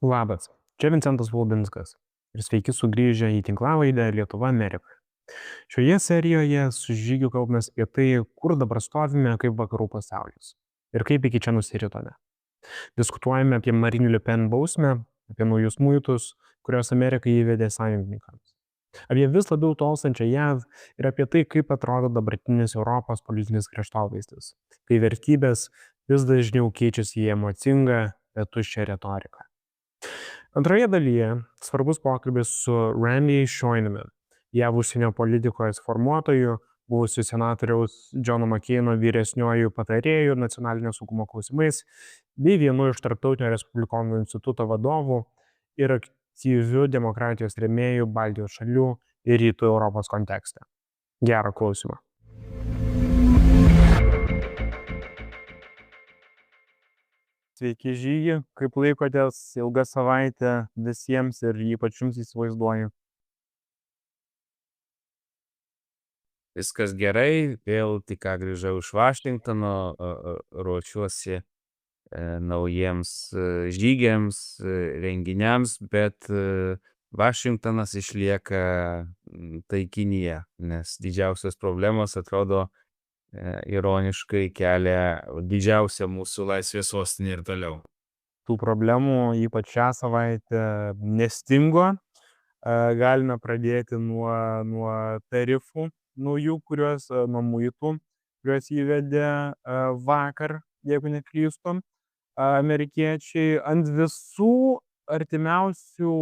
Labas, čia Vincentas Palubinskas ir sveiki sugrįžę į tinklalaidę Lietuva Amerika. Šioje serijoje su Žygiu kalbamės apie tai, kur dabar stovime kaip vakarų pasaulis ir kaip iki čia nusiritome. Diskutuojame apie Marine Le Pen bausmę, apie naujus muitus, kurios Amerika įvedė sąjungininkams, apie vis labiau tolstančią JAV ir apie tai, kaip atrodo dabartinis Europos politinis kraštovaizdis, kai vertybės vis dažniau keičiasi į emocingą, bet tuščią retoriką. Antroje dalyje svarbus pokalbis su Randy Scheunemann, JAV užsienio politikos formuotoju, buvusiu senatoriaus Johno McCaino vyresniuoju patarėju nacionalinio saugumo klausimais, bei vienu iš Tarptautinio Respublikonų instituto vadovų ir aktyviu demokratijos rėmėjų Baltijos šalių ir Rytų Europos kontekste. Gerą klausimą. Sveiki Žygi, kaip laikotės, ilga savaitė visiems ir ypač jums įsivaizduoju. Viskas gerai, vėl tik ką grįžau iš Vašingtono, ruošiuosi naujiems žygiams, renginiams, bet Vašingtonas išlieka taikinyje, nes didžiausios problemos atrodo ironiškai kelia didžiausią mūsų laisvės sostinę ir toliau. Tų problemų ypač šią savaitę nestingo. Galime pradėti nuo tarifų naujų, nuo muitų, kuriuos įvedė vakar, jeigu neklystu, amerikiečiai ant visų artimiausių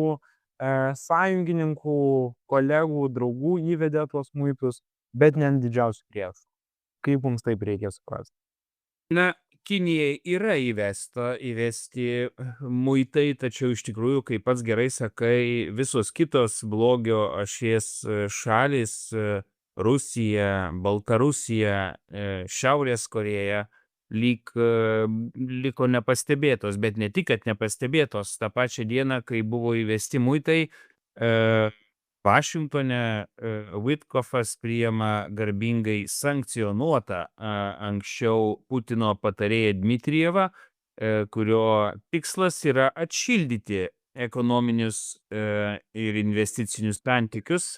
sąjungininkų, kolegų, draugų įvedė tuos muitus, bet ne ant didžiausių priešų. Kaip mums taip reikia suprasti? Na, Kinijai yra įvesti muitai, tačiau iš tikrųjų, kaip pats gerai sakai, visos kitos blogio ašies šalis, Rusija, Baltarusija, Šiaurės Korėja, liko nepastebėtos, bet ne tik, kad nepastebėtos. Ta pačia diena, kai buvo įvesti muitai, Vašingtone Vitkofas priima garbingai sankcionuotą anksčiau Putino patarėją Dmitrijevą, kurio tikslas yra atšildyti ekonominius ir investicinius santykius,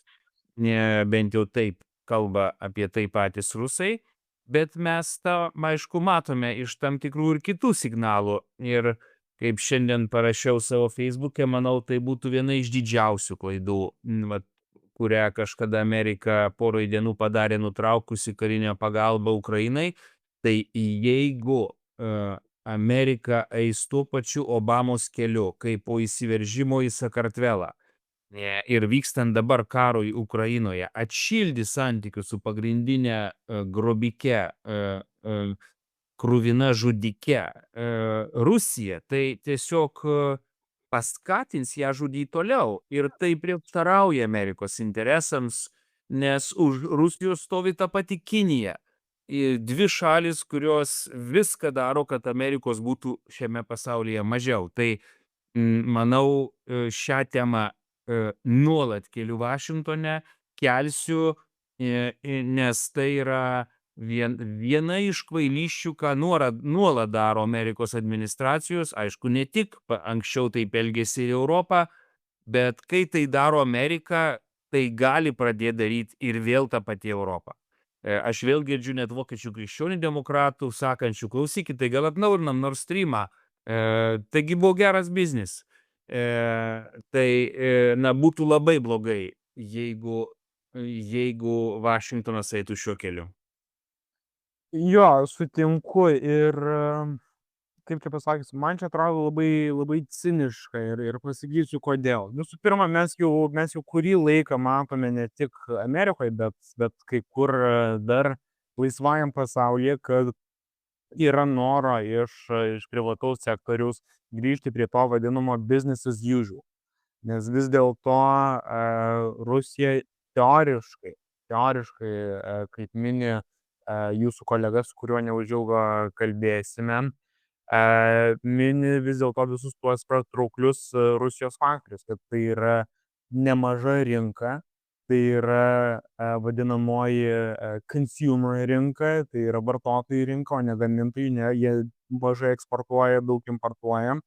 bent jau taip kalba apie tai patys rusai, bet mes tą, aišku, matome iš tam tikrų ir kitų signalų. Ir kaip šiandien parašiau savo Facebook'e, manau, tai būtų viena iš didžiausių klaidų, kurią kažkada Amerika porai dienų padarė nutraukusi karinę pagalbą Ukrainai. Tai jeigu Amerika eis tuo pačiu Obamos keliu, kaip po įsiveržimo į Sakartvelą ir vykstant dabar karui Ukrainoje, atšildys santykius su pagrindinė grobike, kruvina žudike Rusija, tai tiesiog paskatins ją žudyti toliau. Ir tai prieštarauja Amerikos interesams, nes už Rusijos stovi ta pati Kinija. Dvi šalis, kurios viską daro, kad Amerikos būtų šiame pasaulyje mažiau. Tai, manau, šią temą nuolat keliu Vašingtone, kelsiu, nes tai yra viena iš kvailysčių, ką nuolat daro Amerikos administracijos, aišku, ne tik anksčiau taip elgėsi ir Europą, bet kai tai daro Amerika, tai gali pradėti daryti ir vėl tą patį Europą. Aš vėl girdžiu net vokiečių krikščionių demokratų sakančių, klausykit, tai gal atnaurinam Nord Streamą, taigi buvo geras biznis. Tai, būtų labai blogai, jeigu Vašingtonas eitų šiuo keliu. Jo, sutinku ir, kaip čia pasakysiu, man čia atrodo labai ciniška ir pasakysiu kodėl. Visų pirma, mes jau kurį laiką matome ne tik Amerikoje, bet kai kur dar laisvajam pasaulyje, kad yra noro iš privataus sektoriaus grįžti prie to vadinamo business as usual. Nes vis dėlto Rusija teoriškai, kaip mini jūsų kolegas, su kuriuo neužilgo kalbėsime, mini vis dėlto visus tuos patrauklius Rusijos faktorius, kad tai yra nemaža rinka, tai yra vadinamoji consumer rinka, tai yra vartotojų rinka, o ne gamintojų, jie mažai eksportuoja, daug importuoja.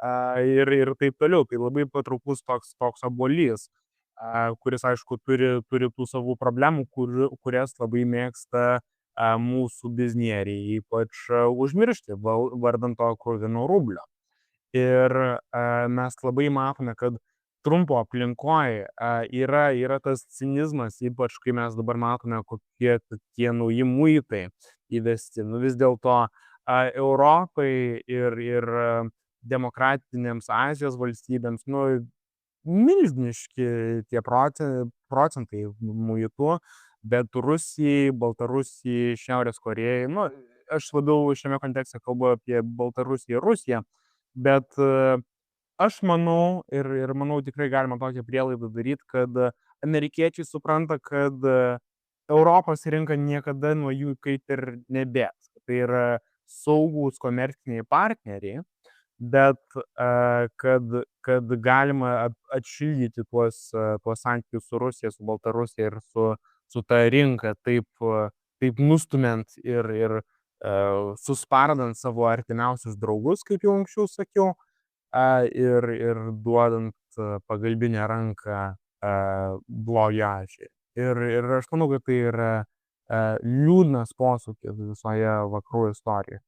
ir taip toliau. Tai labai patrauklus toks obuolys, kuris, aišku, turi tų savų problemų, kurias labai mėgsta mūsų biznieriai, ypač užmiršti vardant to kruvino rublio. Ir mes labai matome, kad Trumpo aplinkoje yra tas cinizmas, ypač kai mes dabar matome, kokie tie nauji muitai įvesti. Vis dėlto Europai ir demokratinėms Azijos valstybėms, milžiniški tie procentai muitų, bet Rusijai, Baltarusijai, Šiaurės Korėjai, aš labiau šiame kontekste kalbu apie Baltarusiją ir Rusiją, bet aš manau ir manau tikrai galima tokią prielaidą daryti, kad amerikiečiai supranta, kad Europos rinka niekada nuo jų kaip ir nebėgs. Tai yra saugūs komerciniai partneriai, bet kad galima atšildyti tuos santykius su Rusija, su Baltarusija ir su ta rinka, taip nustumiant ir suspardant savo artimiausius draugus, kaip jau anksčiau sakiau, ir duodant pagalbinę ranką blogio ašiai. Ir aš manau, kad tai yra liūdnas posūkis visoje vakarų istorijoje.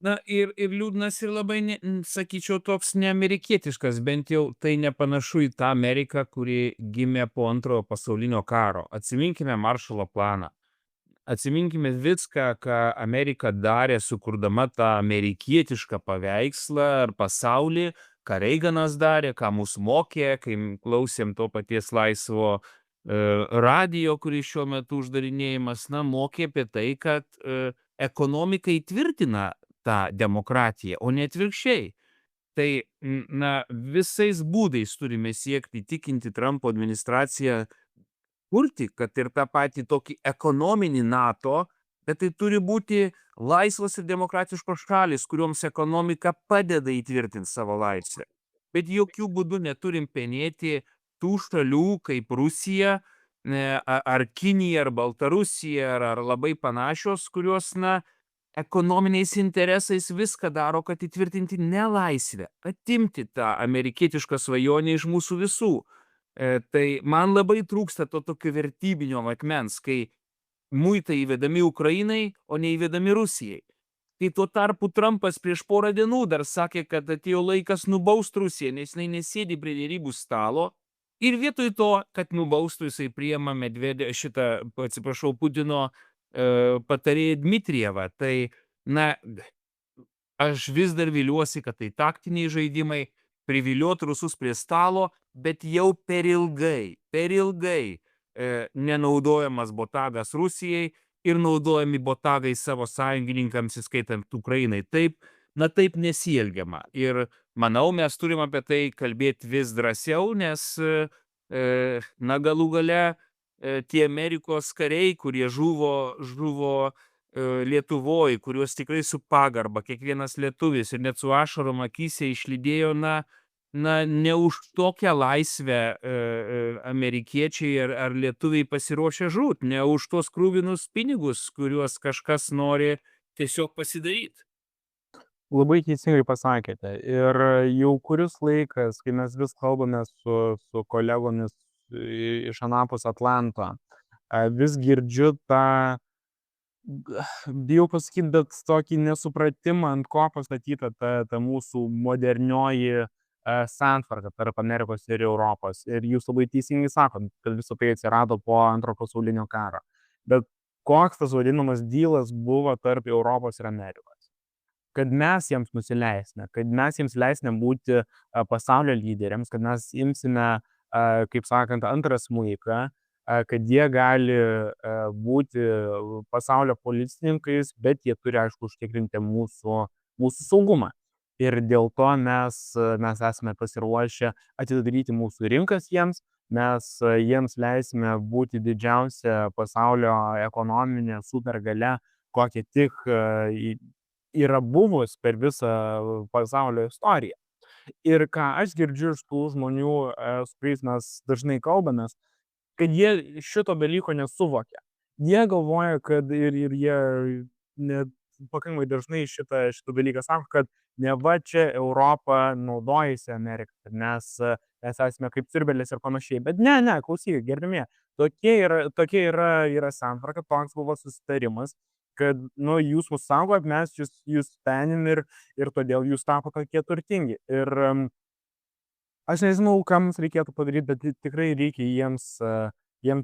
Na ir liūdnas ir labai, sakyčiau, toks neamerikietiškas, bent jau tai nepanašu į tą Ameriką, kuri gimė po Antrojo pasaulinio karo. Atsiminkime Maršalo planą. Atsiminkime viską, ką Amerika darė, sukurdama tą amerikietišką paveikslą ar pasaulį, ką Reiganas darė, ką mus mokė, kai klausėm to paties laisvo radijo, kuris šiuo metu uždarinėjimas, mokė apie tai, kad ekonomika įtvirtina tą demokratiją, o ne atvirkščiai. Tai, visais būdais turime siekti įtikinti Trumpo administraciją kurti, kad ir tą patį tokį ekonominį NATO, bet tai turi būti laisvos ir demokratiškos šalis, kurioms ekonomika padeda įtvirtinti savo laisvę. Bet jokių būdų neturim penėti tų šalių kaip Rusija, ar Kinija, ar Baltarusija, ar labai panašios, kurios, ekonominiais interesais viską daro, kad įtvirtinti nelaisvę, atimti tą amerikietišką svajonę iš mūsų visų. Tai man labai trūksta to tokio vertybinio matmens, kai muitai įvedami Ukrainai, o neįvedami Rusijai. Kai tuo tarpu Trumpas prieš porą dienų dar sakė, kad atėjo laikas nubaust Rusiją, nes jinai nesėdi prie derybų stalo, ir vietoj to, kad nubaustų, jisai priima Putino patarėją Dmitrijevą. Tai, aš vis dar viliuosi, kad tai taktiniai žaidimai, priviliot rusus prie stalo, bet jau per ilgai nenaudojamas botagas Rusijai ir naudojami botagai savo sąjungininkams, įskaitant Ukrainai. Taip nesielgiama. Ir manau, mes turim apie tai kalbėti vis drąsiau, nes galų gale tie Amerikos kariai, kurie žuvo Lietuvoje, kuriuos tikrai su pagarba kiekvienas lietuvis ir net su ašarom akyse išlydėjo, ne už tokią laisvę amerikiečiai ar lietuviai pasiruošę žūt, ne už tuos krūvinus pinigus, kuriuos kažkas nori tiesiog pasidaryti. Labai teisingai pasakėte. Ir jau kuris laikas, kai mes vis kalbame su kolegomis iš anapus Atlanto, vis girdžiu tą, bijau pasakyti, bet tokį nesupratimą, ant ko pastatyta ta mūsų modernioji santvarka tarp Amerikos ir Europos. Ir jūs labai teisingai sakot, kad visą tai atsirado po Antrojo pasaulinio karo. Bet koks tas vadinamas dylas buvo tarp Europos ir Amerikos? Kad mes jiems nusileisime, kad mes jiems leisime būti pasaulio lyderiams, kad mes imsime, kaip sakant, antrą smuiką, kad jie gali būti pasaulio policininkais, bet jie turi, aišku, užtikrinti mūsų saugumą. Ir dėl to mes esame pasiruošę atidaryti mūsų rinkas jiems, mes jiems leisime būti didžiausia pasaulio ekonominė supergalia, kokia tik yra buvus per visą pasaulio istoriją. Ir ką aš girdžiu iš tų žmonių, su kuriais mes dažnai kalbamės, kad jie šito dalyko nesuvokia. Jie galvoja, kad ir jie net pakankamai dažnai šitą dalyką sako, kad neva čia Europa naudojasi Ameriką, kad mes esame kaip siurbėlės ir panašiai. Bet ne, klausykit, gerbimie, tokia yra santvarka, toks buvo susitarimas, kad, jūs mus saugot, mes jūs penim ir todėl jūs tapo tokie turtingi. Ir aš nežinau, ką mums reikėtų padaryti, bet tikrai reikia jiems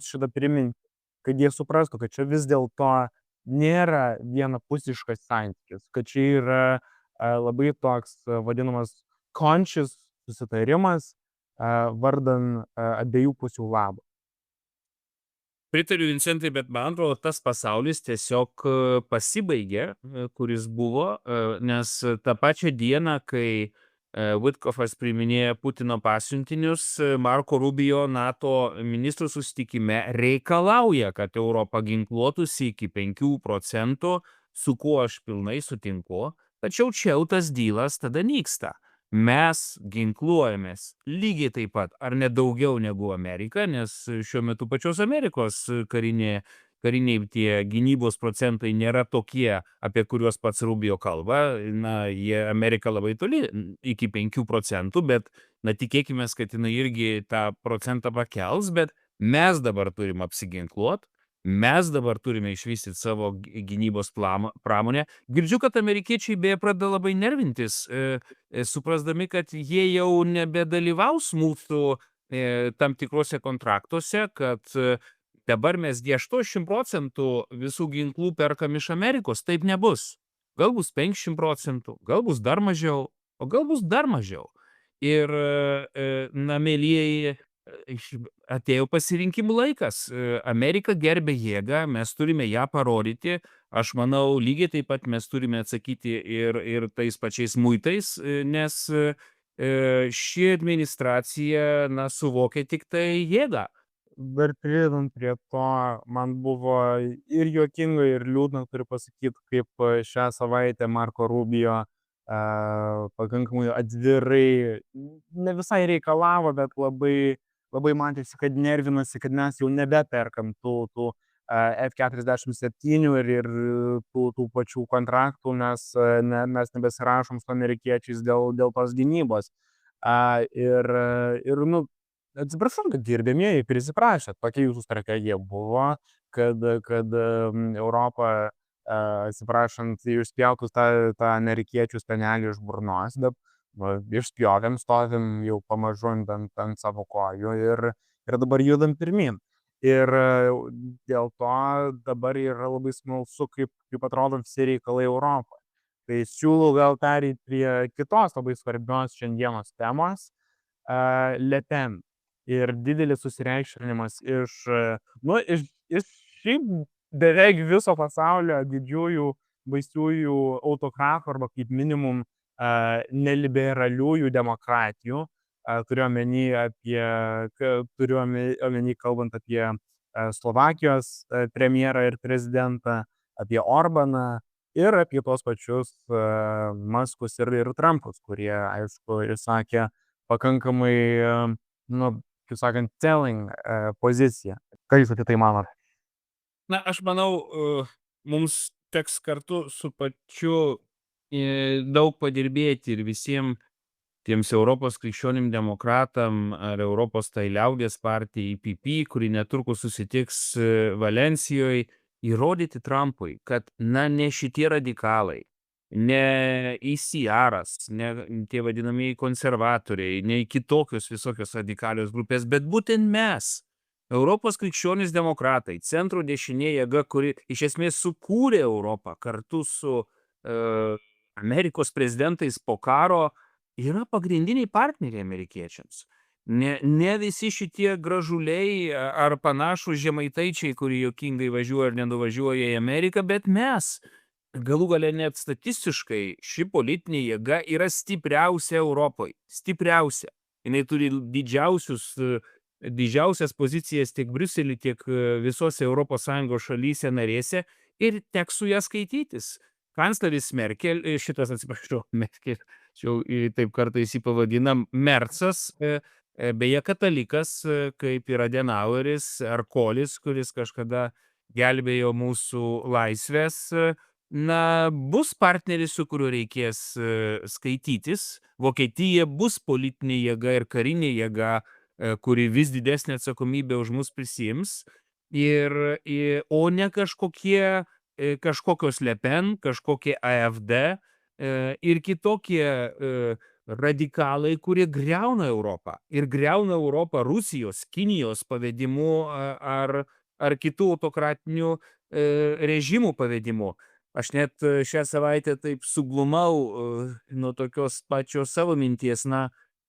šitą priminti, kad jie suprastų, kad čia vis dėlto nėra vienapusiškas santykis, kad čia yra labai toks vadinamas conscious susitarimas vardan abiejų pusių labo. Pritariu Vincentai, bet man atrodo, tas pasaulis tiesiog pasibaigė, kuris buvo, nes tą pačią dieną, kai Vitkofas priiminėja Putino pasiuntinius, Marko Rubio NATO ministrų susitikime reikalauja, kad Europa ginkluotųsi iki 5%, su kuo aš pilnai sutinku, tačiau čia jau tas dylas tada nyksta. Mes ginkluojamės lygiai taip pat, ar ne daugiau negu Amerika, nes šiuo metu pačios Amerikos kariniai tie gynybos procentai nėra tokie, apie kuriuos pats Rubio kalba. Amerika labai toli iki 5%, bet tikėkime, kad jinai irgi tą procentą pakels, bet mes dabar turim apsiginkluot. Mes dabar turime išvystyti savo gynybos pramonę. Girdžiu, kad amerikiečiai beje pradeda labai nervintis, suprasdami, kad jie jau nebedalyvaus mūsų tam tikrose kontraktuose, kad dabar mes 80% visų ginklų perkam iš Amerikos. Taip nebus. Gal bus 50%, gal bus dar mažiau, o gal bus dar mažiau. Ir, mielieji, atėjo pasirinkimų laikas. Amerika gerbia jėgą, mes turime ją parodyti. Aš manau, lygiai taip pat mes turime atsakyti ir tais pačiais muitais, nes ši administracija, suvokia tik tai jėgą. Dar pridedant prie to, man buvo ir juokinga, ir liūdna, turiu pasakyti, kaip šią savaitę Marko Rubio pakankamai atvirai, ne visai reikalavo, bet labai matėsi, kad nervinasi, kad mes jau nebeperkam tų F-47 ir tų pačių kontraktų, nes mes nebesirašom su amerikiečiais dėl tos gynybos. Atsiprašau, kad gerbėmieji prisiprašė, tokia jūsų strategija buvo, kad Europa, atsiprašant, išspjautus tą amerikiečių spenelį iš burnos, bet išspjovėm, stovim jau pamažu ant savo kojų ir dabar judam pirmin. Ir dėl to dabar yra labai smalsu, kaip atrodo visi reikalai Europoje. Tai siūlau gal pereiti prie kitos labai svarbios šiandienos temos, Le Pen. Ir didelis susireikšminimas iš šiaip beveik viso pasaulio didžiųjų baisiųjų autokratų arba kaip minimum neliberaliųjų demokratijų, turiu omeny kalbant apie Slovakijos premjerą ir prezidentą, apie Orbaną ir apie tos pačius Muskus ir Trumpus, kurie, aišku, išsakė pakankamai, kaip sakant, telling poziciją. Ką jūs apie tai manot? Aš manau, mums teks kartu su pačiu daug padirbėti ir visiems tiems Europos krikščionim demokratam ar Europos tai liaudies partijai IPP, kuri netrukus susitiks Valencijoje, įrodyti Trumpui, kad ne šitie radikalai, ne ICR-as, ne tie vadinamieji konservatoriai, ne kitokios visokios radikalios grupės, bet būtent mes, Europos krikščionys demokratai, centro dešinė jėga, kuri iš esmės sukūrė Europą kartu su Amerikos prezidentais po karo, yra pagrindiniai partneriai amerikiečiams. Ne visi šitie gražuliai ar panašūs žemaitaičiai, kurie juokingai važiuoja ar nenuvažiuoja į Ameriką, bet mes, galų gale net statistiškai, ši politinė jėga yra stipriausia Europoje. Stipriausia. Jinai turi didžiausias pozicijas tiek Briusely, tiek visose ES šalyse narėse ir teks su ją skaitytis. Kancleris Merkel, Merkel, taip kartais jį pavadinam, Mercas, beje katalikas, kaip ir Adenaueris ar Kolis, kuris kažkada gelbėjo mūsų laisvės, bus partneris, su kuriuo reikės skaitytis. Vokietija bus politinė jėga ir karinė jėga, kuri vis didesnę atsakomybę už mus prisiims. O ne kažkokios Le Pen, kažkokie AfD ir kitokie radikalai, kurie griauna Europą. Ir griauna Europą Rusijos, Kinijos pavedimu ar kitų autokratinių režimų pavedimu. Aš net šią savaitę taip suglumau nuo tokios pačios savo minties.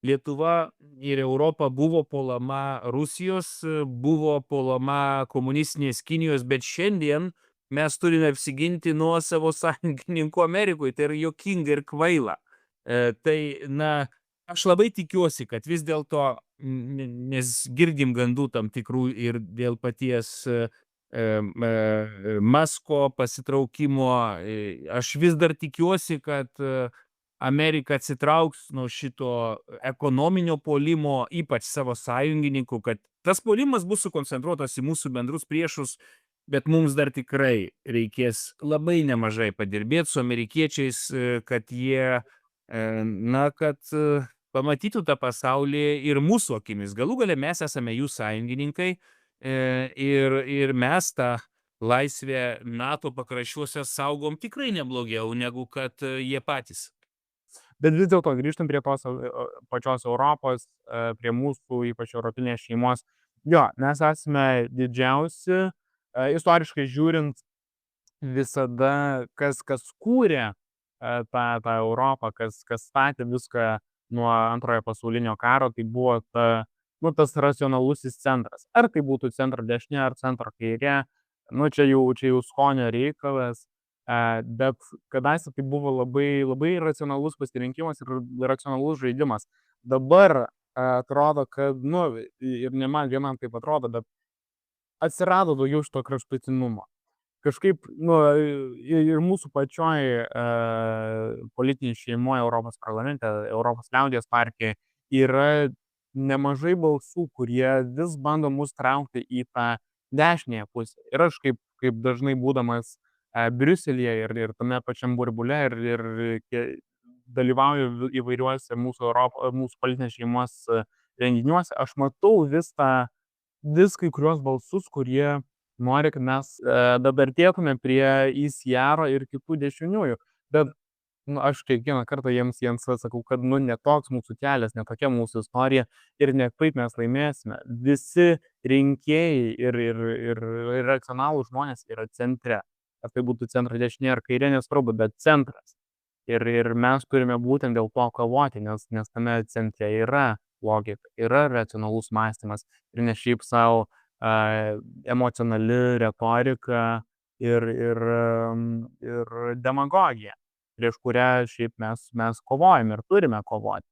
Lietuva ir Europa buvo puolama Rusijos, buvo puolama komunistinės Kinijos, bet šiandien mes turime apsiginti nuo savo sąjungininkų Amerikoje. Tai yra juokinga ir kvaila. Aš labai tikiuosi, kad vis dėlto, nes girdim gandų tam tikrų ir dėl paties Masko pasitraukimo, aš vis dar tikiuosi, kad Amerika atsitrauks nuo šito ekonominio puolimo, ypač savo sąjungininkų, kad tas puolimas bus sukoncentruotas į mūsų bendrus priešus, bet mums dar tikrai reikės labai nemažai padirbėti su amerikiečiais, kad jie, kad pamatytų tą pasaulį ir mūsų akimis. Galų gale mes esame jų sąjungininkai ir mes tą laisvę NATO pakraščiuose saugom tikrai neblogiau negu kad jie patys. Bet vis dėlto grįžtam prie tos pačios Europos, prie mūsų, ypač europinės šeimos. Jo, mes esame didžiausi, istoriškai žiūrint, visada, kas kūrė tą Europą, kas statė viską nuo Antrojo pasaulinio karo, tai buvo tas racionalusis centras. Ar tai būtų centro dešinė, ar centro kairė, čia jau skonio reikalas. Bet kadaise tai buvo labai, labai racionalus pasirinkimas ir racionalus žaidimas. Dabar atrodo, kad, ir ne man vienam taip atrodo, bet atsirado daugiau šito kraštutinumo. Kažkaip, ir mūsų pačioj politinėje šeimoje Europos parlamente, Europos liaudies partijoje yra nemažai balsų, kurie vis bando mus traukti į tą dešinėje pusę. Ir aš kaip dažnai būdamas Briuselyje ir tame pačiam burbule ir dalyvauju įvairiuose mūsų politinės šeimos renginiuose, aš matau vis kai kurios balsus, kurie nori, kad mes dabartėtume prie ICR ir kitų dešiniųjų. Bet aš kiekvieną kartą jiems sakau, kad ne toks mūsų kelias, ne tokia mūsų istorija ir ne taip mes laimėsime. Visi rinkėjai ir racionalūs žmonės yra centre. Ar tai būtų centro dešinė ar kairė, nesvarbu, bet centras. Ir mes turime būtent dėl to kovoti, nes tame centre yra logika, yra racionalus mąstymas ir ne šiaip savo emocionali retorika ir demagogija, prieš kurią šiaip mes kovojame ir turime kovoti.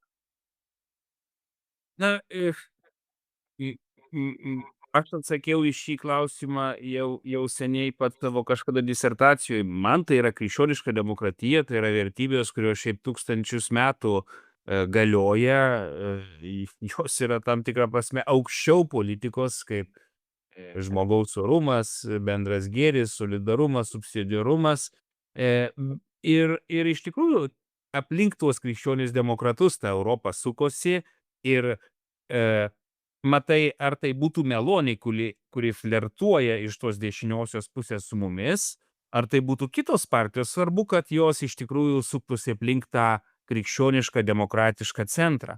Aš atsakiau į šį klausimą jau seniai pat tavo kažkada disertacijoje. Man tai yra krikščioniška demokratija, tai yra vertybės, kurios šiaip tūkstančius metų galioja, jos yra tam tikrą prasme aukščiau politikos, kaip žmogaus orumas, bendras gėris, solidarumas, subsidiarumas. Ir iš tikrųjų aplink tuos krikščionis demokratus ta Europa sukosi ir matai, ar tai būtų Meloni, kuri flirtuoja iš tos dešiniosios pusės su mumis, ar tai būtų kitos partijos, svarbu, kad jos iš tikrųjų suktųsi aplink tą krikščionišką demokratišką centrą,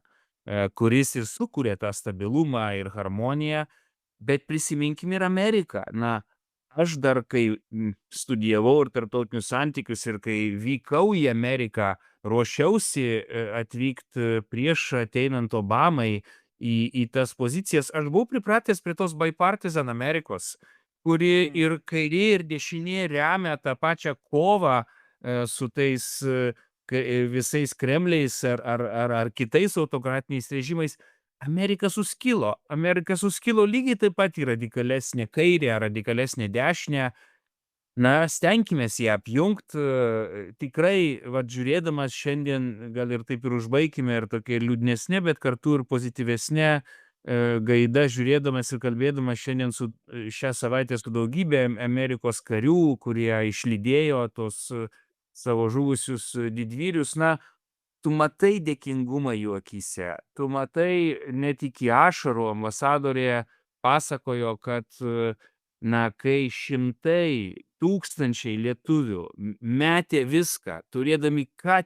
kuris ir sukūrė tą stabilumą ir harmoniją, bet prisiminkim ir Ameriką. Aš dar, kai studijavau ir tarptautinius santykius ir kai vykau į Ameriką, ruošiausi atvykti prieš ateinant Obamai į tas pozicijas, aš buvau pripratęs prie tos bipartisan Amerikos, kuri ir kairė, ir dešinė remia tą pačią kovą su tais visais Kremliais ar kitais autokratiniais režimais. Amerika suskilo lygiai taip pat į radikalesnę kairę ar radikalesnę dešinę. Stenkimės ją apjungti. Tikrai, žiūrėdamas šiandien, gal ir taip ir užbaikime ir tokia liūdnesnė, bet kartu ir pozityvesnė gaida žiūrėdamas ir kalbėdamas šiandien šią savaitę su daugybė Amerikos karių, kurie išlydėjo tos savo žuvusius didvyrius, na, tu matai dėkingumą jų akyse, tu matai net iki ašarų. Ambasadorė pasakojo, kad, na, kai šimtai, tūkstančiai lietuvių metė viską, turėdami ką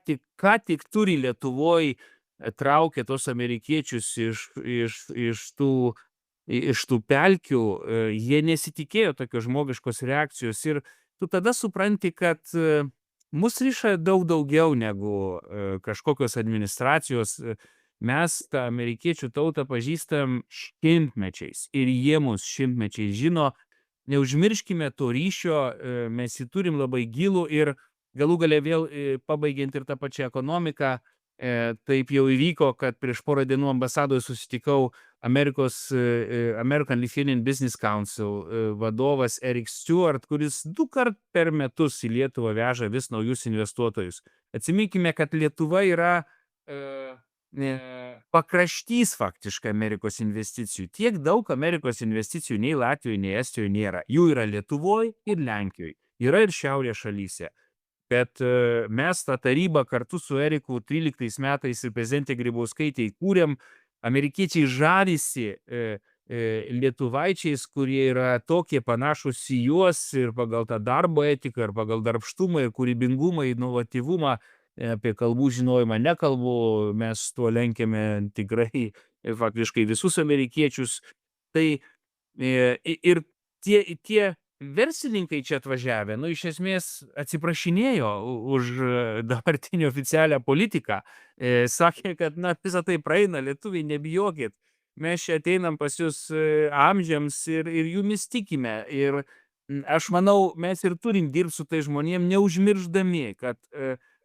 tik turi Lietuvoj, traukė tos amerikiečius iš tų pelkių, jie nesitikėjo tokios žmogiškos reakcijos. Ir tu tada supranti, kad mus riša daug daugiau negu kažkokios administracijos. Mes tą amerikiečių tautą pažįstam šimtmečiais ir jie mus šimtmečiais žino. Neužmirškime to ryšio, mes jį turim labai gilų ir galų gale vėl pabaigiant ir tą pačią ekonomiką, taip jau įvyko, kad prieš porą dienų ambasadoje susitikau American Lithuanian Business Council vadovas Eric Stewart, kuris 2 kart per metus į Lietuvą veža vis naujus investuotojus. Atsiminkime, kad Lietuva yra pakraštys faktiškai Amerikos investicijų. Tiek daug Amerikos investicijų nei Latvijoje, nei Estijoje nėra. Jų yra Lietuvoje ir Lenkijoje. Yra ir šiaurės šalyse. Bet mes tą tarybą kartu su Eriku 13 metais ir prezidentė Grybauskaitė įkūrėm. Amerikiečiai žavisi lietuvaičiais, kurie yra tokie panašus į juos ir pagal tą darbo etiką, ir pagal darbštumą, ir kūrybingumą, inovatyvumą. Apie kalbų žinojimą nekalbu, mes tuo lenkiame tikrai faktiškai visus amerikiečius. Tai ir tie verslininkai čia atvažiavę, nu, iš esmės atsiprašinėjo už dabartinį oficialią politiką. Sakė, kad, na, visą tai praeina, lietuviai, nebijokit. Mes čia ateinam pas jūs amžiams ir jumis tikime. Ir aš manau, mes ir turim dirbti su tai žmonėm, neužmirždami, kad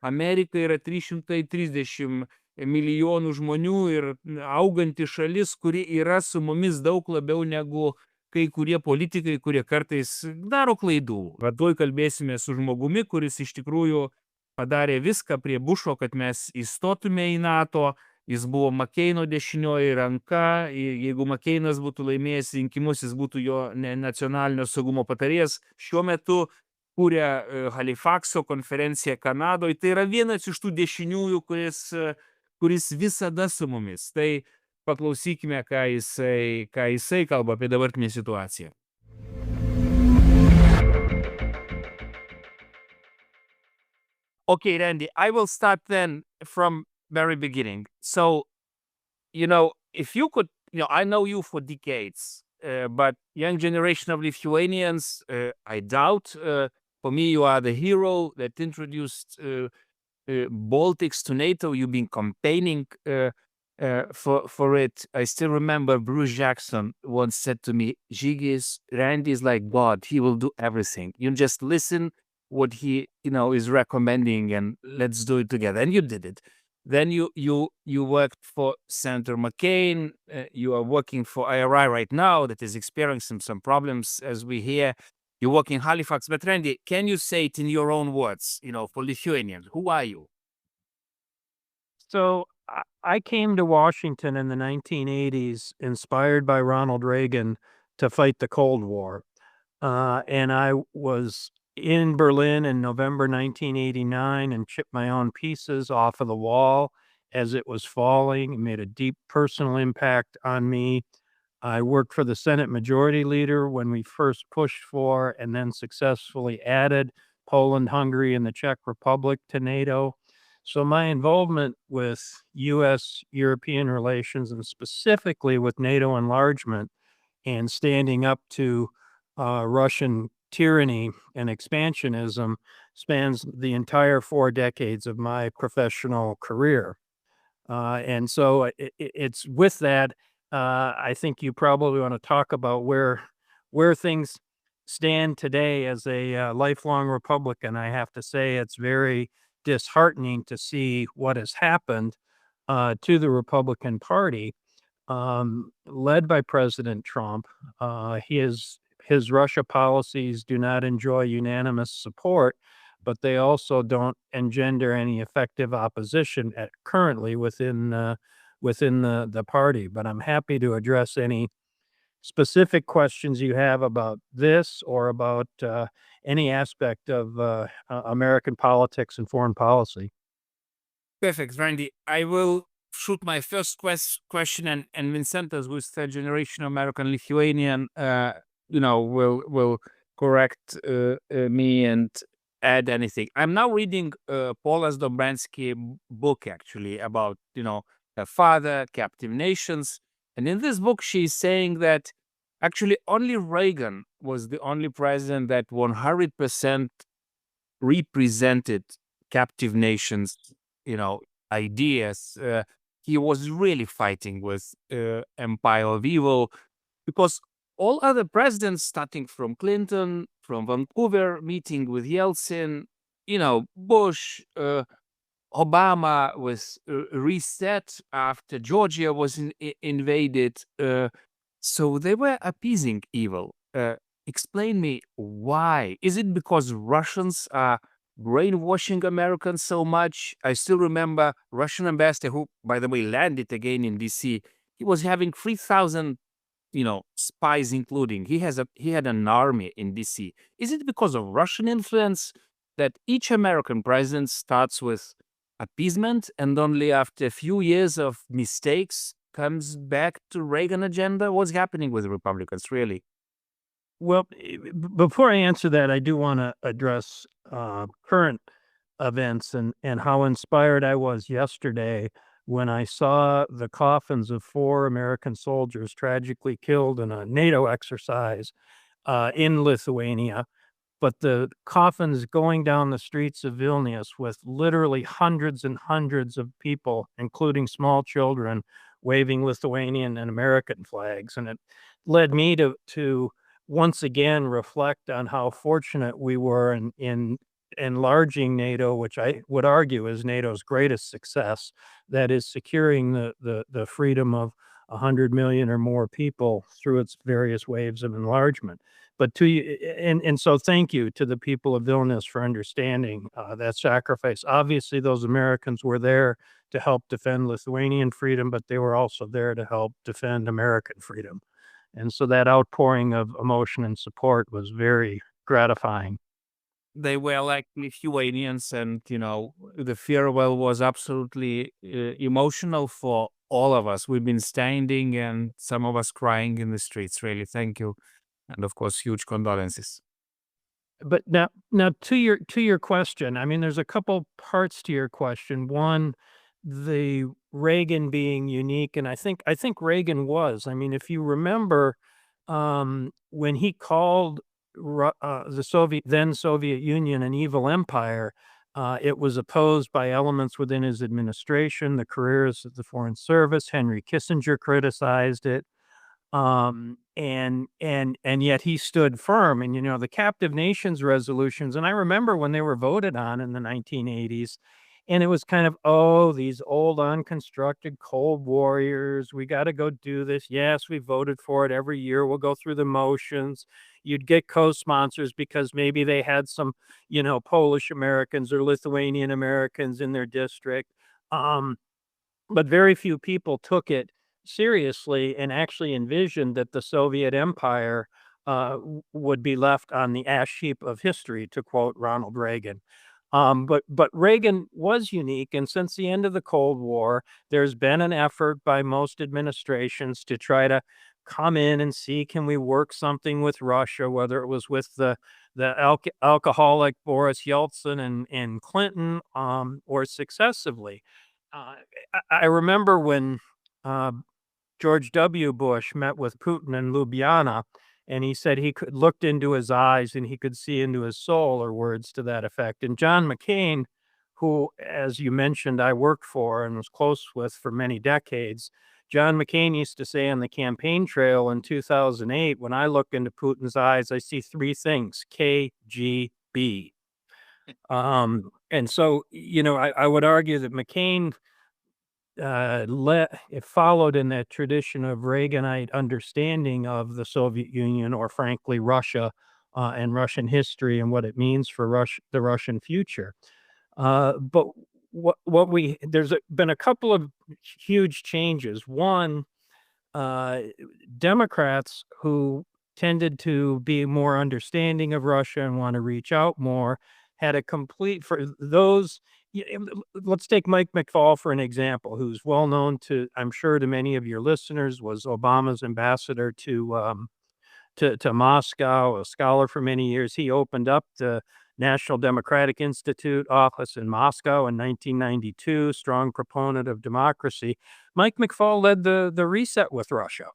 Amerika yra 330 milijonų žmonių ir auganti šalis, kuri yra su mumis daug labiau negu kai kurie politikai, kurie kartais daro klaidų. Tuoj kalbėsime su žmogumi, kuris iš tikrųjų padarė viską prie Bušo, kad mes įstotume į NATO. Jis buvo McCaino dešinioji ranka. Jeigu McCainas būtų laimėjęs rinkimus, jis būtų jo nacionalinio saugumo patarėjas. Šiuo metu kūrė Halifaxo konferenciją Kanadoje. Tai yra vienas iš tų dešiniųjų, kuris visada su mumis. Tai paklausykime, ką jisai kalba apie dabartinę situaciją. Okay, Randy, I will start then from very beginning. So, if you could, I know you for decades, but young generation of Lithuanians, I doubt. For me, you are the hero that introduced Baltics to NATO. You've been campaigning for it. I still remember Bruce Jackson once said to me, Randy is like God. He will do everything. You just listen what he, is recommending, and let's do it together. And you did it. Then you worked for Senator McCain. You are working for IRI right now that is experiencing some problems as we hear. You work in Halifax. But Randy, can you say it in your own words, for Lithuanians? Who are you? So I came to Washington in the 1980s, inspired by Ronald Reagan, to fight the Cold War. And I was in Berlin in November 1989 and chipped my own pieces off of the wall as it was falling. It made a deep personal impact on me. I worked for the Senate Majority Leader when we first pushed for and then successfully added Poland, Hungary, and the Czech Republic to NATO. So my involvement with U.S.-European relations, and specifically with NATO enlargement and standing up to Russian tyranny and expansionism, spans the entire 4 decades of my professional career. And so it's with that, I think you probably want to talk about where things stand today as a lifelong Republican. I have to say it's very disheartening to see what has happened to the Republican Party, led by President Trump. His Russia policies do not enjoy unanimous support, but they also don't engender any effective opposition currently within within the party. But I'm happy to address any specific questions you have about this or about any aspect of American politics and foreign policy. Perfect, Randy. I will shoot my first question, and Vincentas, who is third generation American Lithuanian, will correct me and add anything. I'm now reading Paula's Dombransky book, actually, about her father, captive nations, and in this book she's saying that actually only Reagan was the only president that 100% represented captive nations, ideas. He was really fighting with empire of evil, because all other presidents, starting from Clinton, from Vancouver, meeting with Yeltsin, Bush, Obama was reset after Georgia was invaded. So they were appeasing evil. Explain me why. Is it because Russians are brainwashing Americans so much? I still remember Russian ambassador, who, by the way, landed again in DC. He was having 3,000, spies, including. He had an army in DC. Is it because of Russian influence that each American president starts with appeasement and only after a few years of mistakes comes back to Reagan agenda? What's happening with the Republicans, really? Well, before I answer that, I do want to address current events and how inspired I was yesterday when I saw the coffins of 4 American soldiers tragically killed in a NATO exercise in Lithuania. But the coffins going down the streets of Vilnius with literally hundreds and hundreds of people, including small children, waving Lithuanian and American flags. And it led me to once again reflect on how fortunate we were in enlarging NATO, which I would argue is NATO's greatest success, that is securing the freedom of 100 million or more people through its various waves of enlargement. But so thank you to the people of Vilnius for understanding that sacrifice. Obviously, those Americans were there to help defend Lithuanian freedom, but they were also there to help defend American freedom. And so that outpouring of emotion and support was very gratifying. They were like Lithuanians, and the farewell was absolutely emotional for all of us. We've been standing and some of us crying in the streets. Really, thank you, and of course, huge condolences. But now to your question, I mean, there's a couple parts to your question. One, the Reagan being unique, and I think Reagan was. I mean, if you remember, when he called the then Soviet Union an evil empire, it was opposed by elements within his administration, the careers of the Foreign Service. Henry Kissinger criticized it. And yet he stood firm. And, the captive nations resolutions, and I remember when they were voted on in the 1980s, and it was kind of, these old unconstructed cold warriors, we got to go do this. Yes, we voted for it every year. We'll go through the motions. You'd get co-sponsors because maybe they had some, Polish Americans or Lithuanian Americans in their district. But very few people took it seriously and actually envisioned that the Soviet Empire would be left on the ash heap of history, to quote Ronald Reagan. But Reagan was unique, and since the end of the Cold War, there's been an effort by most administrations to try to come in and see, can we work something with Russia, whether it was with the alcoholic Boris Yeltsin and Clinton, or successively. I remember when George W. Bush met with Putin in Ljubljana, and he said he looked into his eyes and he could see into his soul, or words to that effect. And John McCain, who, as you mentioned, I worked for and was close with for many decades, John McCain used to say on the campaign trail in 2008, when I look into Putin's eyes, I see 3 things: KGB. And so, I would argue that McCain it followed in that tradition of Reaganite understanding of the Soviet Union, or frankly Russia, and Russian history and what it means for the Russian future. But been a couple of huge changes. One, Democrats who tended to be more understanding of Russia and want to reach out more had a complete, for those, let's take Mike McFaul for an example, who's well known to, I'm sure, to many of your listeners, was Obama's ambassador to Moscow, a scholar for many years. He opened up the National Democratic Institute office in Moscow in 1992, strong proponent of democracy. Mike McFaul led the reset with Russia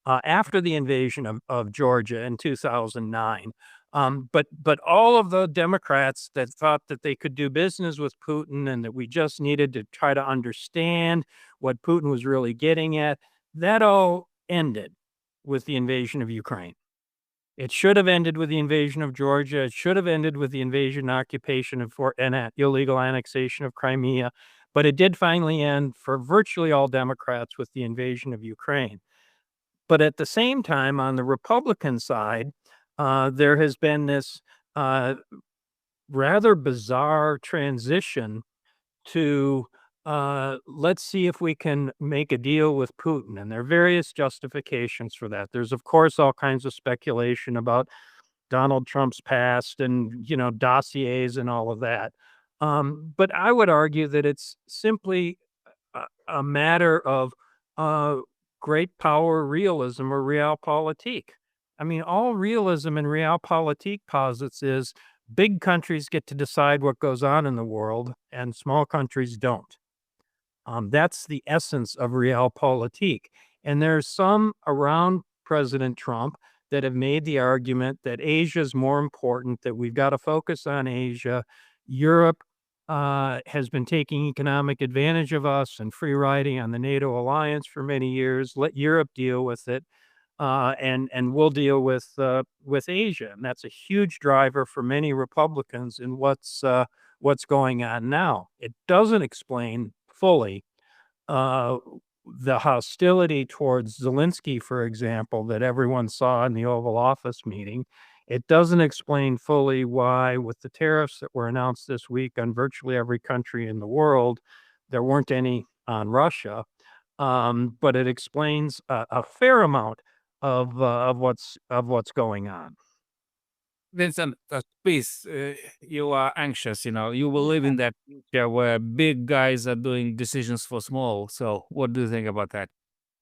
after the invasion of Georgia in 2009. But all of the Democrats that thought that they could do business with Putin and that we just needed to try to understand what Putin was really getting at, that all ended with the invasion of Ukraine. It should have ended with the invasion of Georgia. It should have ended with the invasion, occupation, and illegal annexation of Crimea. But it did finally end for virtually all Democrats with the invasion of Ukraine. But at the same time, on the Republican side, there has been this rather bizarre transition to let's see if we can make a deal with Putin. And there are various justifications for that. There's, of course, all kinds of speculation about Donald Trump's past and, dossiers and all of that. But I would argue that it's simply a matter of great power realism or realpolitik. I mean, all realism and realpolitik posits is big countries get to decide what goes on in the world and small countries don't. That's the essence of realpolitik. And there's some around President Trump that have made the argument that Asia is more important, that we've got to focus on Asia. Europe has been taking economic advantage of us and free riding on the NATO alliance for many years. Let Europe deal with it, and we'll deal with Asia. And that's a huge driver for many Republicans in what's going on now. It doesn't explain fully the hostility towards Zelensky, for example, that everyone saw in the Oval Office meeting. It doesn't explain fully why, with the tariffs that were announced this week on virtually every country in the world, there weren't any on Russia. But it explains a fair amount of what's going on. Vincent, please, you are anxious, you will live in that future where big guys are doing decisions for small. So what do you think about that?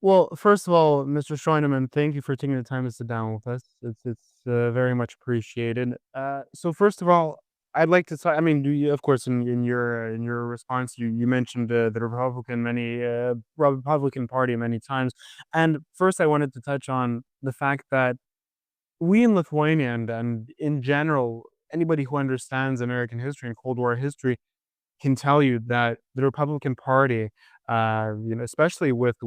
Well, first of all, Mr. Scheunemann, thank you for taking the time to sit down with us. It's very much appreciated. So first of all, I'd like to talk. I mean, of course, in your response, you mentioned the Republican Party many times, and first I wanted to touch on the fact that we in Lithuania and in general, anybody who understands American history and Cold War history can tell you that the Republican Party, especially with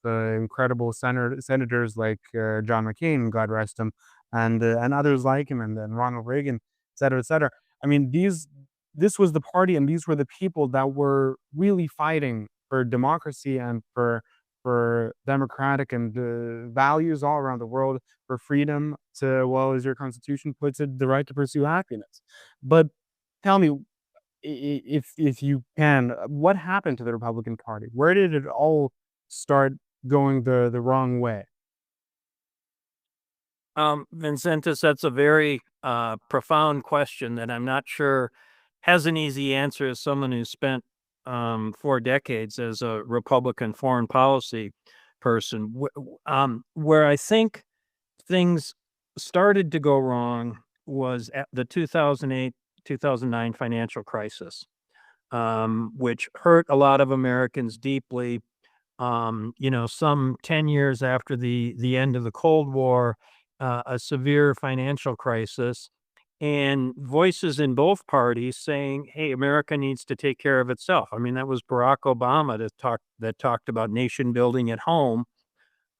incredible senators like John McCain, God rest him, and others like him, and then Ronald Reagan, et cetera, et cetera. I mean, this was the party, and these were the people that were really fighting for democracy and for democratic and values all around the world, for freedom to, well, as your constitution puts it, the right to pursue happiness. But tell me, if you can, what happened to the Republican Party? Where did it all start going the wrong way? Vincentus, that's a very profound question that I'm not sure has an easy answer as someone who spent 4 decades as a Republican foreign policy person. Where I think things started to go wrong was at the 2008-2009 financial crisis, which hurt a lot of Americans deeply. Some 10 years after the end of the Cold War, a severe financial crisis, and voices in both parties saying, hey, America needs to take care of itself. I mean, that was Barack Obama that talked about nation building at home.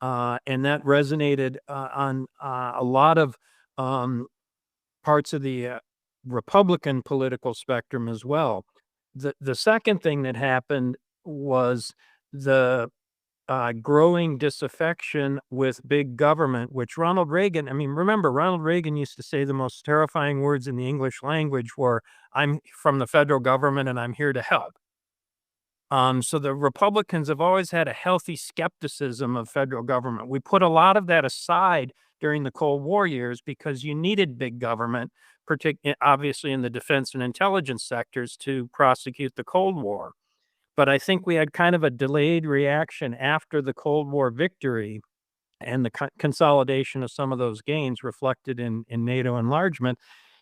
And that resonated on a lot of parts of the Republican political spectrum as well. The second thing that happened was the growing disaffection with big government, which Ronald Reagan, I mean, remember, Ronald Reagan used to say the most terrifying words in the English language were, I'm from the federal government and I'm here to help. So the Republicans have always had a healthy skepticism of federal government. We put a lot of that aside during the Cold War years because you needed big government, obviously in the defense and intelligence sectors, to prosecute the Cold War. But I think we had kind of a delayed reaction after the Cold War victory and the consolidation of some of those gains reflected in NATO enlargement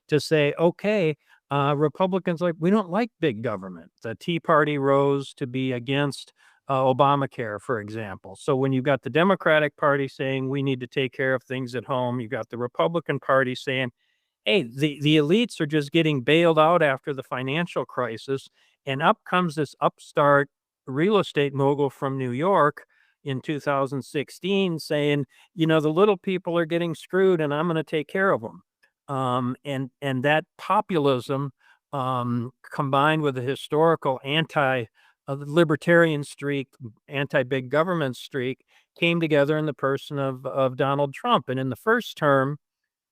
to say, okay, Republicans we don't like big government. The Tea Party rose to be against Obamacare, for example. So when you've got the Democratic Party saying we need to take care of things at home, you've got the Republican Party saying, hey, the elites are just getting bailed out after the financial crisis, and up comes this upstart real estate mogul from New York in 2016 saying, the little people are getting screwed and I'm going to take care of them. And that populism, combined with the historical anti-libertarian streak, anti-big government streak, came together in the person of Donald Trump. And in the first term,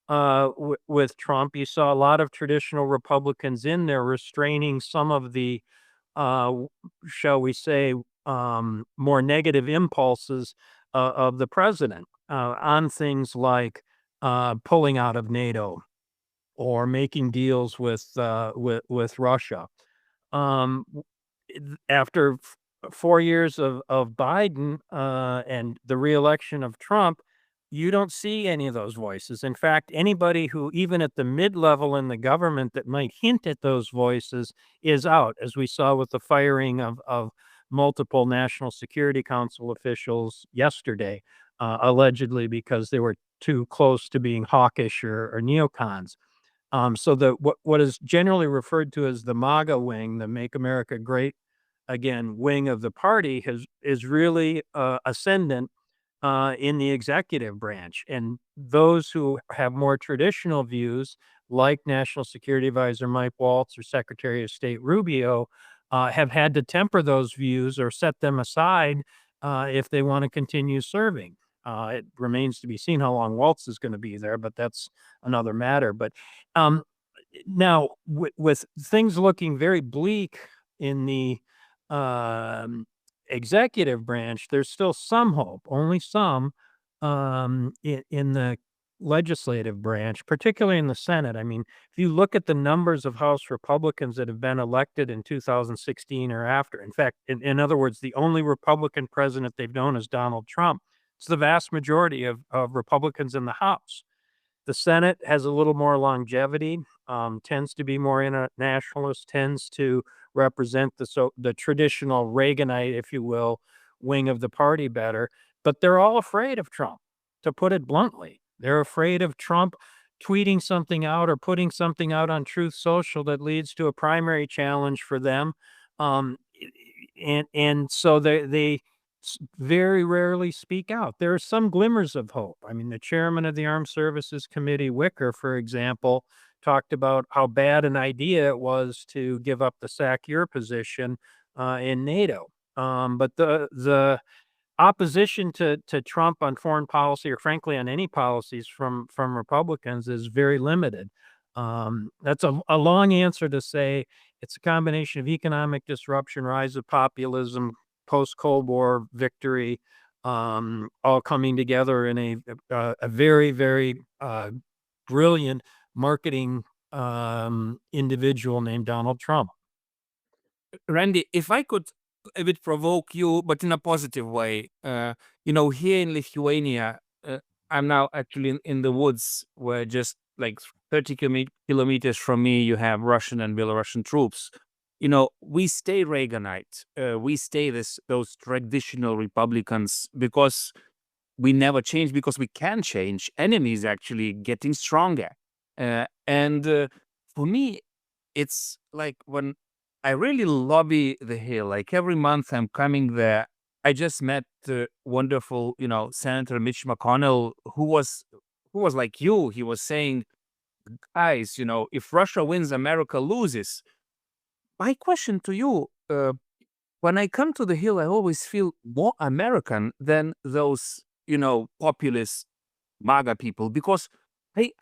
with Trump, you saw a lot of traditional Republicans in there restraining some of the, shall we say, more negative impulses of the president on things like pulling out of NATO or making deals with Russia. After 4 years of Biden and the reelection of Trump, you don't see any of those voices. In fact, anybody who, even at the mid-level in the government, that might hint at those voices is out, as we saw with the firing of multiple National Security Council officials yesterday, allegedly because they were too close to being hawkish or neocons. So what is generally referred to as the MAGA wing, the Make America Great Again wing of the party, is really ascendant in the executive branch. And those who have more traditional views, like National Security Advisor Mike Waltz or Secretary of State Rubio, have had to temper those views or set them aside if they want to continue serving. It remains to be seen how long Waltz is going to be there, but that's another matter. But now, with things looking very bleak in the executive branch, there's still some hope, only some, in the legislative branch, particularly in the Senate. I mean, if you look at the numbers of House Republicans that have been elected in 2016 or after, in fact, in other words, the only Republican president they've known is Donald Trump. It's the vast majority of Republicans in the House. The Senate has a little more longevity, tends to be more internationalist, tends to represent the traditional Reaganite, if you will, wing of the party better. But they're all afraid of Trump, to put it bluntly. They're afraid of Trump tweeting something out or putting something out on Truth Social that leads to a primary challenge for them. And so they very rarely speak out. There are some glimmers of hope. I mean, the chairman of the Armed Services Committee, Wicker, for example, talked about how bad an idea it was to give up the SACEUR position in NATO. But the opposition to Trump on foreign policy, or frankly on any policies from Republicans, is very limited. That's a long answer to say it's a combination of economic disruption, rise of populism, post-Cold War victory, all coming together in a very, very brilliant marketing individual named Donald Trump. Randy, if I could a bit provoke you, but in a positive way, here in Lithuania, I'm now actually in the woods where just like 30 kilometers from me, you have Russian and Belarusian troops. We stay Reaganite. We stay those traditional Republicans because we never change, because we can change. Enemy is actually getting stronger. And for me, it's like when I really lobby the Hill, like every month I'm coming there. I just met the wonderful, Senator Mitch McConnell, who was like you. He was saying, guys, if Russia wins, America loses. My question to you, when I come to the Hill, I always feel more American than those, populist MAGA people, because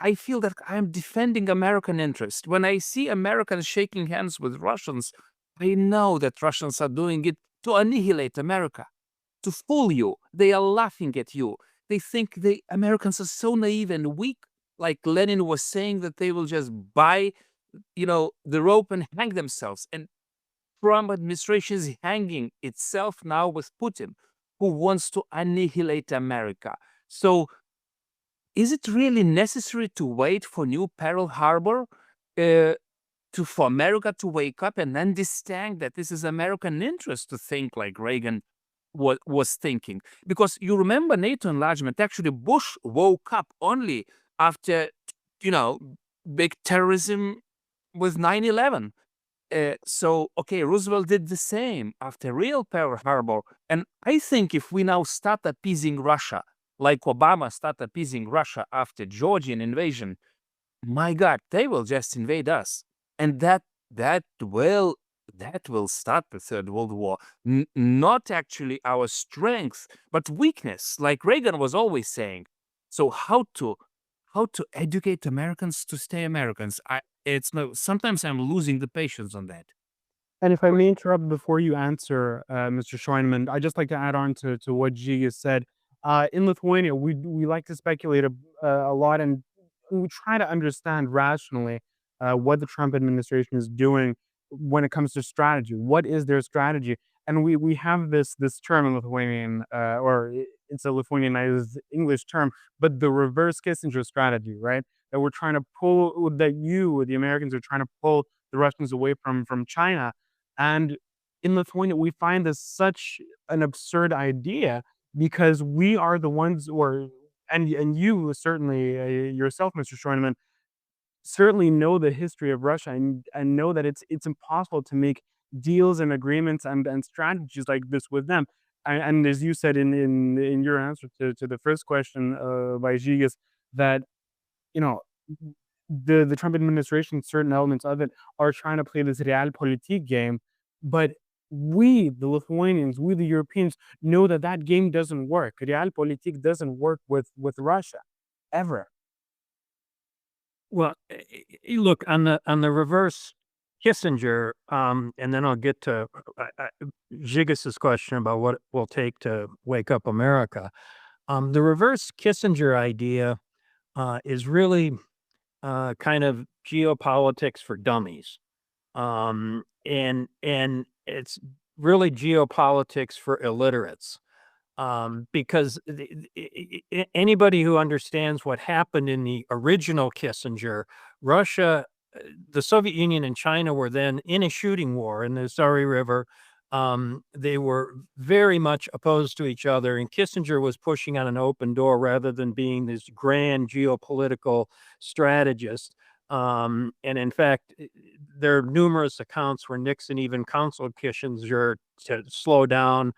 I feel that I'm defending American interest. When I see Americans shaking hands with Russians, I know that Russians are doing it to annihilate America, to fool you. They are laughing at you. They think the Americans are so naive and weak. Like Lenin was saying that they will just buy, the rope and hang themselves. And Trump administration is hanging itself now with Putin, who wants to annihilate America. So is it really necessary to wait for new Pearl Harbor for America to wake up and understand that this is American interest to think like Reagan was thinking? Because you remember NATO enlargement, actually Bush woke up only after, big terrorism with 9/11. Okay, Roosevelt did the same after real Pearl Harbor. And I think if we now start appeasing Russia, like Obama started appeasing Russia after Georgian invasion, my God, they will just invade us. And that will start the Third World War. Not actually our strength, but weakness, like Reagan was always saying. So how to educate Americans to stay Americans? Sometimes I'm losing the patience on that. And if I may interrupt before you answer, Mr. Scheunemann, I'd just like to add on to what Žygis said. In Lithuania, we like to speculate a lot, and we try to understand rationally what the Trump administration is doing when it comes to strategy. What is their strategy? And we have this term in Lithuanian, or it's a Lithuanianized English term, but the reverse Kissinger strategy, right? That we're trying to pull, the Americans are trying to pull the Russians away from China. And in Lithuania, we find this such an absurd idea, because we are the ones and you certainly, yourself, Mr. Scheunemann, certainly know the history of Russia and know that it's impossible to make deals and agreements and strategies like this with them. And as you said in your answer to the first question by Žygis, that the Trump administration, certain elements of it, are trying to play this realpolitik game, but we, the Lithuanians, we, the Europeans, know that game doesn't work. Realpolitik doesn't work with Russia, ever. Well, look, on the reverse Kissinger, and then I'll get to Zhigis's question about what it will take to wake up America. The reverse Kissinger idea is really kind of geopolitics for dummies. And it's really geopolitics for illiterates. Because anybody who understands what happened in the original Kissinger, Russia, the Soviet Union and China were then in a shooting war in the Sari River. They were very much opposed to each other, and Kissinger was pushing on an open door rather than being this grand geopolitical strategist. And in fact, there are numerous accounts where Nixon even counseled Kissinger to slow down.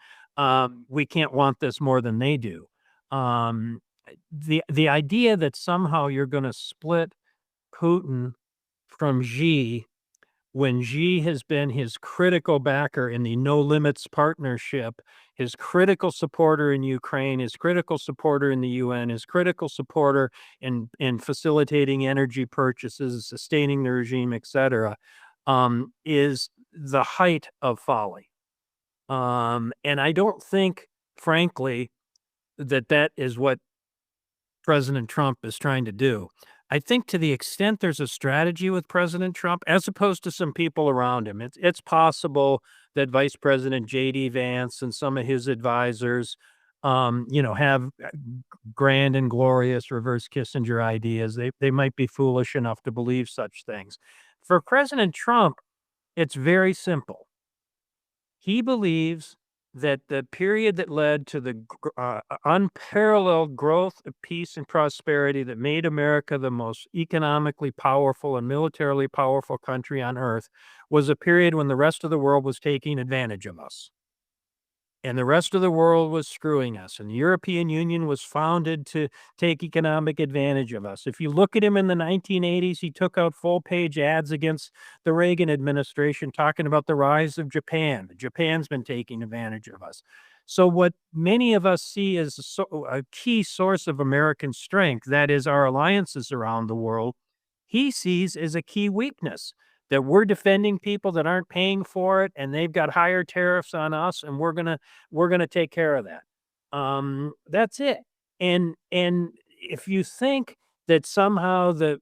We can't want this more than they do. The idea that somehow you're going to split Putin from Xi, when Xi has been his critical backer in the No Limits Partnership, his critical supporter in Ukraine, his critical supporter in the UN, his critical supporter in facilitating energy purchases, sustaining the regime, etc., is the height of folly. And I don't think, frankly, that is what President Trump is trying to do. I think to the extent there's a strategy with President Trump, as opposed to some people around him, it's possible that Vice President J.D. Vance and some of his advisors, have grand and glorious reverse Kissinger ideas. They might be foolish enough to believe such things. For President Trump, it's very simple. He believes that the period that led to the unparalleled growth of peace and prosperity that made America the most economically powerful and militarily powerful country on earth was a period when the rest of the world was taking advantage of us. And the rest of the world was screwing us. And the European Union was founded to take economic advantage of us. If you look at him in the 1980s, he took out full-page ads against the Reagan administration talking about the rise of Japan. Japan's been taking advantage of us. So what many of us see as a key source of American strength, that is our alliances around the world, he sees as a key weakness. that we're defending people that aren't paying for it, and they've got higher tariffs on us, and we're gonna take care of that. That's it. And if you think that somehow the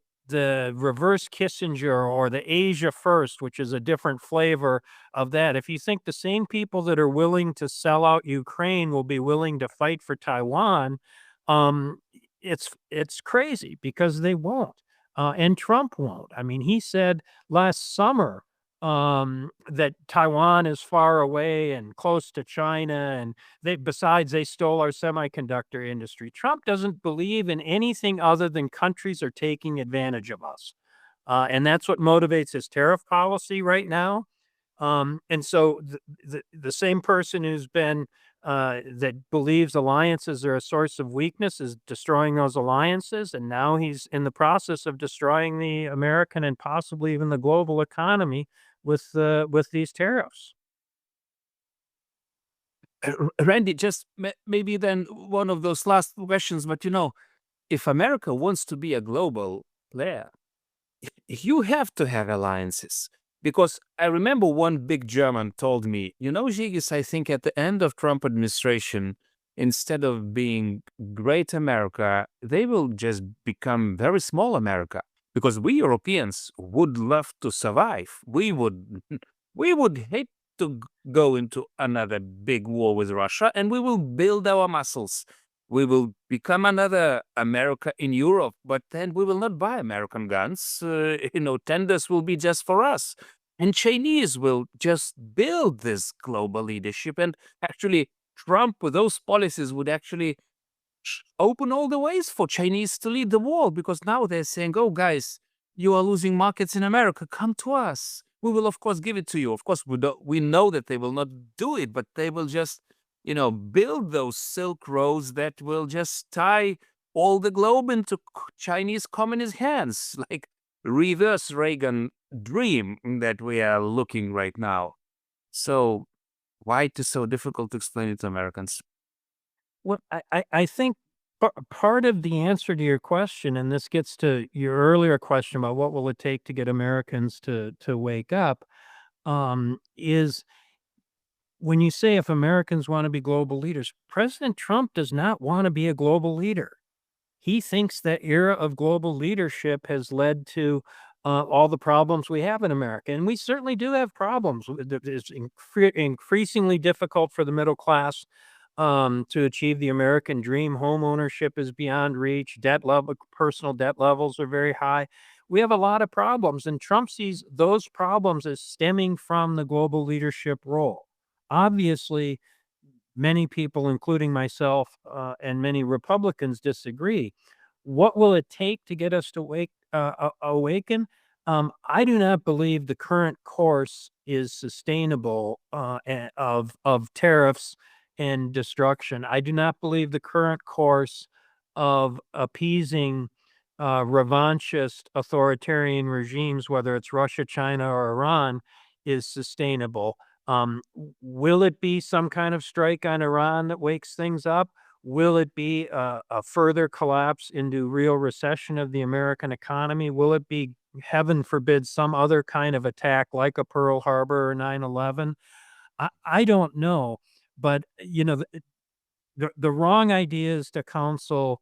reverse Kissinger or the Asia First, which is a different flavor of that, if you think the same people that are willing to sell out Ukraine will be willing to fight for Taiwan, um, it's crazy because they won't. And Trump won't. I mean, he said last summer that Taiwan is far away and close to China, and besides they stole our semiconductor industry. Trump doesn't believe in anything other than countries are taking advantage of us, and that's what motivates his tariff policy right now. And so the same person who's been that believes alliances are a source of weakness is destroying those alliances, and now he's in the process of destroying the American and possibly even the global economy with these tariffs. Randy, just maybe then one of those last questions, but if America wants to be a global player, you have to have alliances. Because I remember one big German told me, Žygis, I think at the end of Trump administration, instead of being great America, they will just become very small America. Because we Europeans would love to survive. We would hate to go into another big war with Russia, and we will build our muscles. We will become another America in Europe, but then we will not buy American guns. Tenders will be just for us. And Chinese will just build this global leadership. And actually, Trump, with those policies, would actually open all the ways for Chinese to lead the world, because now they're saying, oh, guys, you are losing markets in America. Come to us. We will, of course, give it to you. Of course, we know that they will not do it, but they will just build those Silk Roads that will just tie all the globe into Chinese communist hands, like reverse Reagan dream that we are looking right now. So why it is so difficult to explain it to Americans? Well, I think part of the answer to your question, and this gets to your earlier question about what will it take to get Americans to wake up, is when you say if Americans want to be global leaders, President Trump does not want to be a global leader. He thinks that era of global leadership has led to all the problems we have in America. And we certainly do have problems. It's increasingly difficult for the middle class to achieve the American dream. Home ownership is beyond reach. Personal debt levels are very high. We have a lot of problems, and Trump sees those problems as stemming from the global leadership role. Obviously, many people, including myself and many Republicans, disagree. What will it take to get us to awaken? I do not believe the current course is sustainable of tariffs and destruction. I do not believe the current course of appeasing revanchist authoritarian regimes, whether it's Russia, China, or Iran, is sustainable. Will it be some kind of strike on Iran that wakes things up? Will it be a further collapse into real recession of the American economy? Will it be, heaven forbid, some other kind of attack like a Pearl Harbor or 9/11? I don't know. But, the wrong idea is to counsel,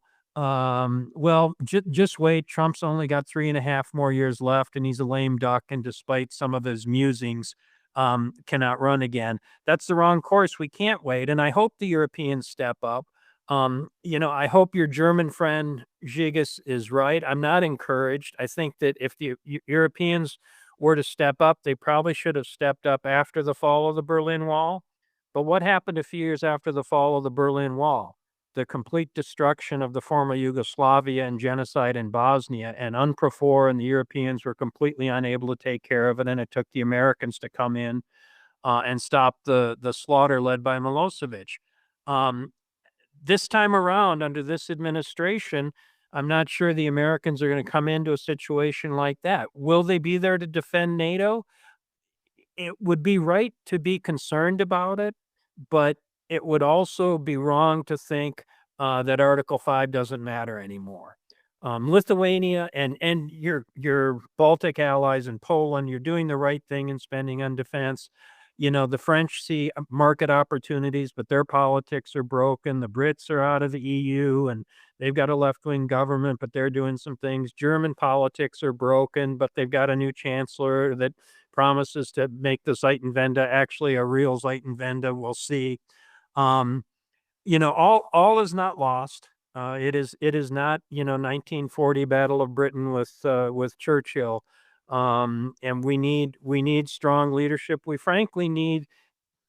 just wait. Trump's only got 3.5 more years left, and he's a lame duck, and despite some of his musings, cannot run again. That's the wrong course. We can't wait. And I hope the Europeans step up. I hope your German friend Žygis is right. I'm not encouraged. I think that if the Europeans were to step up, they probably should have stepped up after the fall of the Berlin Wall. But what happened a few years after the fall of the Berlin Wall? The complete destruction of the former Yugoslavia and genocide in Bosnia, and UNPROFOR and the Europeans were completely unable to take care of it, and it took the Americans to come in and stop the slaughter led by Milosevic. This time around, under this administration, I'm not sure the Americans are going to come into a situation like that. Will they be there to defend NATO? It would be right to be concerned about it, but it would also be wrong to think that Article 5 doesn't matter anymore. Lithuania and your Baltic allies in Poland, you're doing the right thing in spending on defense. You know, the French see market opportunities, but their politics are broken. The Brits are out of the EU and they've got a left-wing government, but they're doing some things. German politics are broken, but they've got a new chancellor that promises to make the Zeitenwende actually a real Zeitenwende. We'll see. You know, all is not lost. It is not, you know, 1940 Battle of Britain with Churchill. And we need strong leadership. We frankly need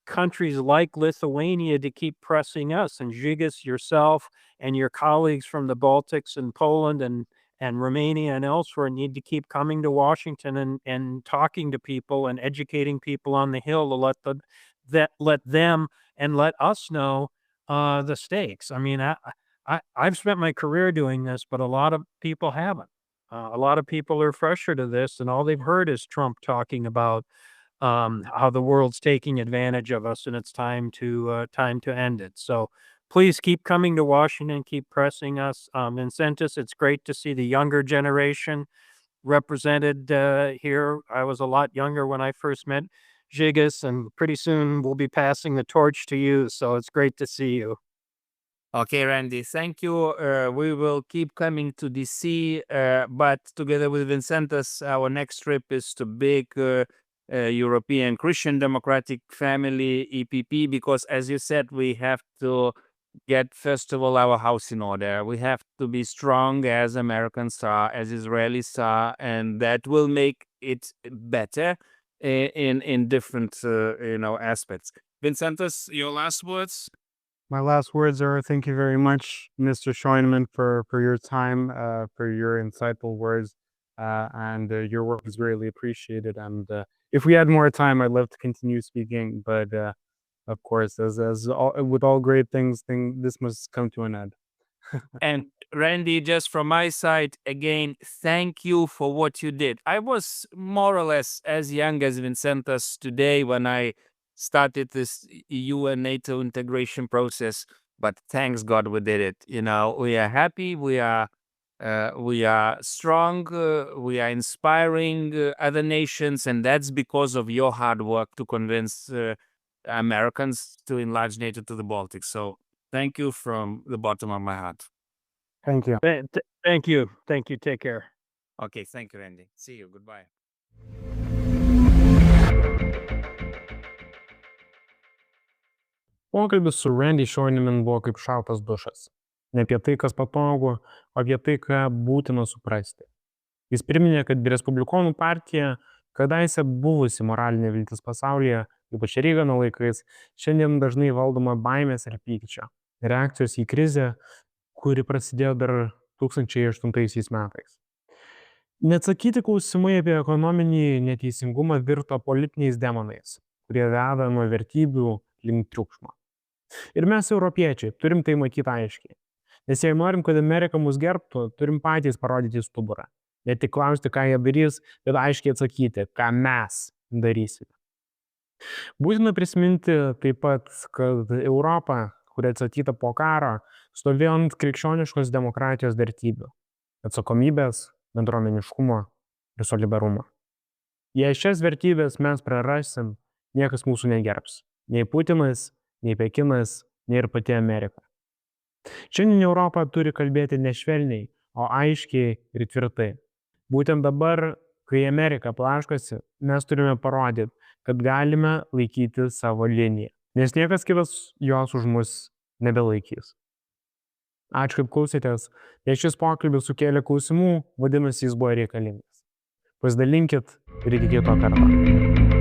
countries like Lithuania to keep pressing us, and Žygis, yourself and your colleagues from the Baltics and Poland and Romania and elsewhere need to keep coming to Washington and talking to people and educating people on the Hill to let them and let us know the stakes. I mean, I've spent my career doing this, but a lot of people haven't. A lot of people are fresher to this, and all they've heard is Trump talking about how the world's taking advantage of us, and it's time to end it. So please keep coming to Washington, keep pressing us. Vincentas, it's great to see the younger generation represented here. I was a lot younger when I first met Žygis, and pretty soon we'll be passing the torch to you. So it's great to see you. Okay, Randy, thank you. We will keep coming to DC, but together with Vincentas, our next trip is to big European Christian Democratic family, EPP, because as you said, we have to get, first of all, our house in order. We have to be strong as Americans are, as Israelis are, and that will make it better in different aspects. Vincentas, your last words? My last words are thank you very much, Mr. Scheunemann, for your time, for your insightful words, and your work is really appreciated. And if we had more time, I'd love to continue speaking, but of course, with all great things, this must come to an end. And Randy, just from my side, again, thank you for what you did. I was more or less as young as Vincentas today when I started this EU and NATO integration process, but thanks God we did it. You know, we are happy, we are strong, we are inspiring other nations, and that's because of your hard work to convince Americans to enlarge NATO to the Baltic. So thank you from the bottom of my heart. Thank you. Thank you. Thank you. Take care. Okay, thank you, Randy. See you. Goodbye. Pokalbis su Randy Scheunemann buvo kaip šaltas dušas. Ne apie tai, kas patogu, o apie tai, ką būtina suprasti. Jis priminė, kad Respublikonų partija, kadaise buvusi moralinė viltis pasaulyje, ypač Reigano laikais, šiandien dažnai valdoma baimės ir pykčio. Reakcijos į krizę, kuri prasidėjo dar 2008 metais. Neatsakyti klausimai apie ekonominį neteisingumą virto politiniais demonais, kurie veda nuo vertybių link triukšmo. Ir mes, europiečiai, turim tai matyti aiškiai. Nes jei norim, kad Amerika mus gerbtų, turim patys parodyti stuburą. Ne tik klausti, ką jie darys, bet aiškiai atsakyti, ką mes darysime. Būtina prisiminti taip pat, kad Europa, kuri atstatyta po karo, stovėjo ant krikščioniškos demokratijos vertybių – atsakomybės, bendruomeniškumo ir solidarumo. Jei šias vertybės mes prarasim, niekas mūsų negerbs. Nei Putinas, nei Pekinas, nei ir pati Amerika. Šiandien Europa turi kalbėti ne švelniai, o aiškiai ir tvirtai. Būtent dabar, kai Amerika plaškosi, mes turime parodyti, kad galime laikyti savo liniją, nes niekas kitas jos už mus nebelaikys. Ačiū, kaip klausėtės. Jei šis pokalbis sukėlė klausimų, vadinasi, jis buvo reikalingas. Pasidalinkit ir iki kito karto.